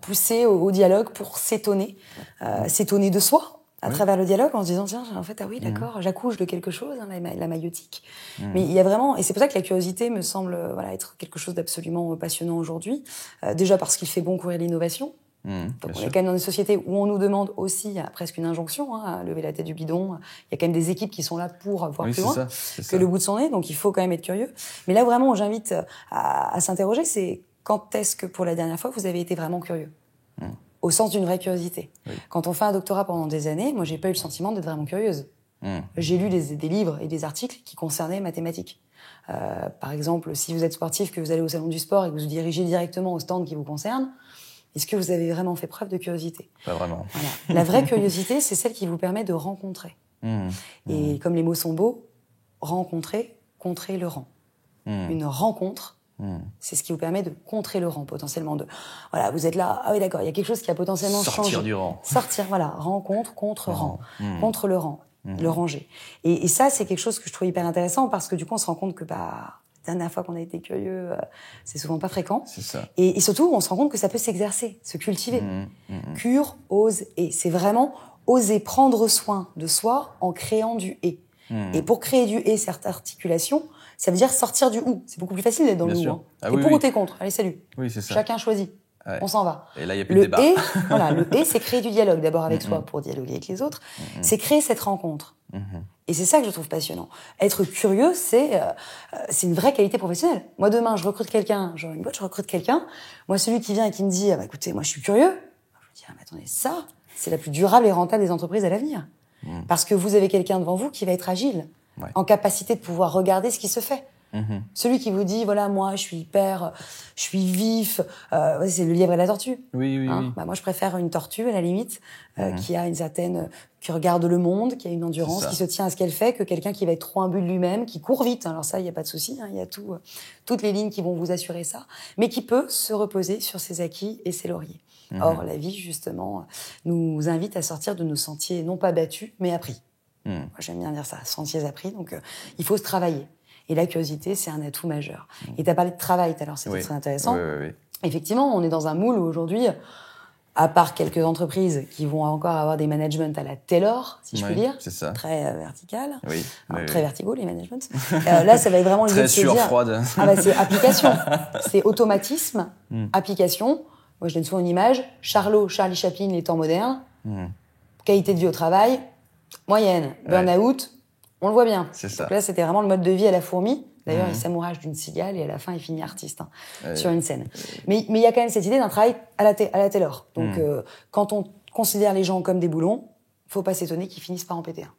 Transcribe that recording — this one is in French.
pousser au dialogue pour s'étonner de soi à travers le dialogue, en se disant tiens, en fait, ah oui, d'accord, j'accouche de quelque chose, hein, la maïeutique. Mais il y a vraiment, et c'est pour ça que la curiosité me semble être quelque chose d'absolument passionnant aujourd'hui. Déjà parce qu'il fait bon courir l'innovation. Donc on est quand même dans une société où on nous demande aussi, il y a presque une injonction à lever la tête du bidon. Il y a quand même des équipes qui sont là pour voir plus loin que le bout de son nez, donc il faut quand même être curieux. Mais là vraiment, j'invite à s'interroger, c'est quand est-ce que pour la dernière fois vous avez été vraiment curieux, au sens d'une vraie curiosité. Quand on fait un doctorat pendant des années, moi j'ai pas eu le sentiment d'être vraiment curieuse. J'ai lu des livres et des articles qui concernaient mathématiques. Par exemple, si vous êtes sportif, que vous allez au salon du sport et que vous vous dirigez directement au stand qui vous concerne, est-ce que vous avez vraiment fait preuve de curiosité? Pas vraiment. Voilà. La vraie curiosité, c'est celle qui vous permet de rencontrer. Et comme les mots sont beaux, rencontrer, contrer le rang. Une rencontre, c'est ce qui vous permet de contrer le rang, potentiellement. Voilà, vous êtes là, ah oui, d'accord, il y a quelque chose qui a potentiellement changé. Sortir du rang. Sortir, voilà, rencontre, contre rang. Contre le rang, le ranger. Et ça, c'est quelque chose que je trouve hyper intéressant parce que du coup, on se rend compte que, la dernière fois qu'on a été curieux, c'est souvent pas fréquent. C'est ça. Et surtout, on se rend compte que ça peut s'exercer, se cultiver. Cure, ose, et. C'est vraiment oser prendre soin de soi en créant du et. Et pour créer du et, cette articulation, ça veut dire sortir du ou. C'est beaucoup plus facile d'être dans le ou. Hein. Ah, et pour ou t'es contre. Allez, salut. Oui, c'est ça. Chacun choisit. Ouais. On s'en va. Et là, il n'y a plus de débat. Et, voilà, le et, c'est créer du dialogue d'abord avec soi pour dialoguer avec les autres. C'est créer cette rencontre. Et c'est ça que je trouve passionnant. Être curieux, c'est une vraie qualité professionnelle. Moi, demain, je recrute quelqu'un, genre une boîte, je recrute quelqu'un. Moi, celui qui vient et qui me dit, écoutez, moi, je suis curieux. Je me dis, mais attendez, ça, c'est la plus durable et rentable des entreprises à l'avenir. Parce que vous avez quelqu'un devant vous qui va être agile, en capacité de pouvoir regarder ce qui se fait. Celui qui vous dit, voilà, moi, je suis vif, c'est le lièvre et la tortue. Oui. Bah, moi, je préfère une tortue, à la limite, qui a une certaine, qui regarde le monde, qui a une endurance, qui se tient à ce qu'elle fait, que quelqu'un qui va être trop imbu de lui-même, qui court vite. Alors ça, il n'y a pas de souci, il y a toutes les lignes qui vont vous assurer ça, mais qui peut se reposer sur ses acquis et ses lauriers. Or, la vie, justement, nous invite à sortir de nos sentiers, non pas battus, mais appris. Moi, j'aime bien dire ça, sentiers appris, donc il faut se travailler. Et la curiosité, c'est un atout majeur. Et tu as parlé de travail tout à l'heure, c'était très intéressant. Oui. Effectivement, on est dans un moule où aujourd'hui, à part quelques entreprises qui vont encore avoir des managements à la Taylor, si je puis dire, c'est ça. très vertical, très verticaux les managements. Là, ça va être vraiment l'idée de se dire... Très froide. C'est application, c'est automatisme, application. Moi, je donne souvent une image. Charlie Chaplin, les temps modernes. Qualité de vie au travail, moyenne. Burn-out, on le voit bien. C'est ça. Donc là, c'était vraiment le mode de vie à la fourmi. D'ailleurs, il s'amourage d'une cigale et à la fin, il finit artiste sur une scène. Mais il y a quand même cette idée d'un travail à la Taylor. Donc, quand on considère les gens comme des boulons, faut pas s'étonner qu'ils finissent par en péter un.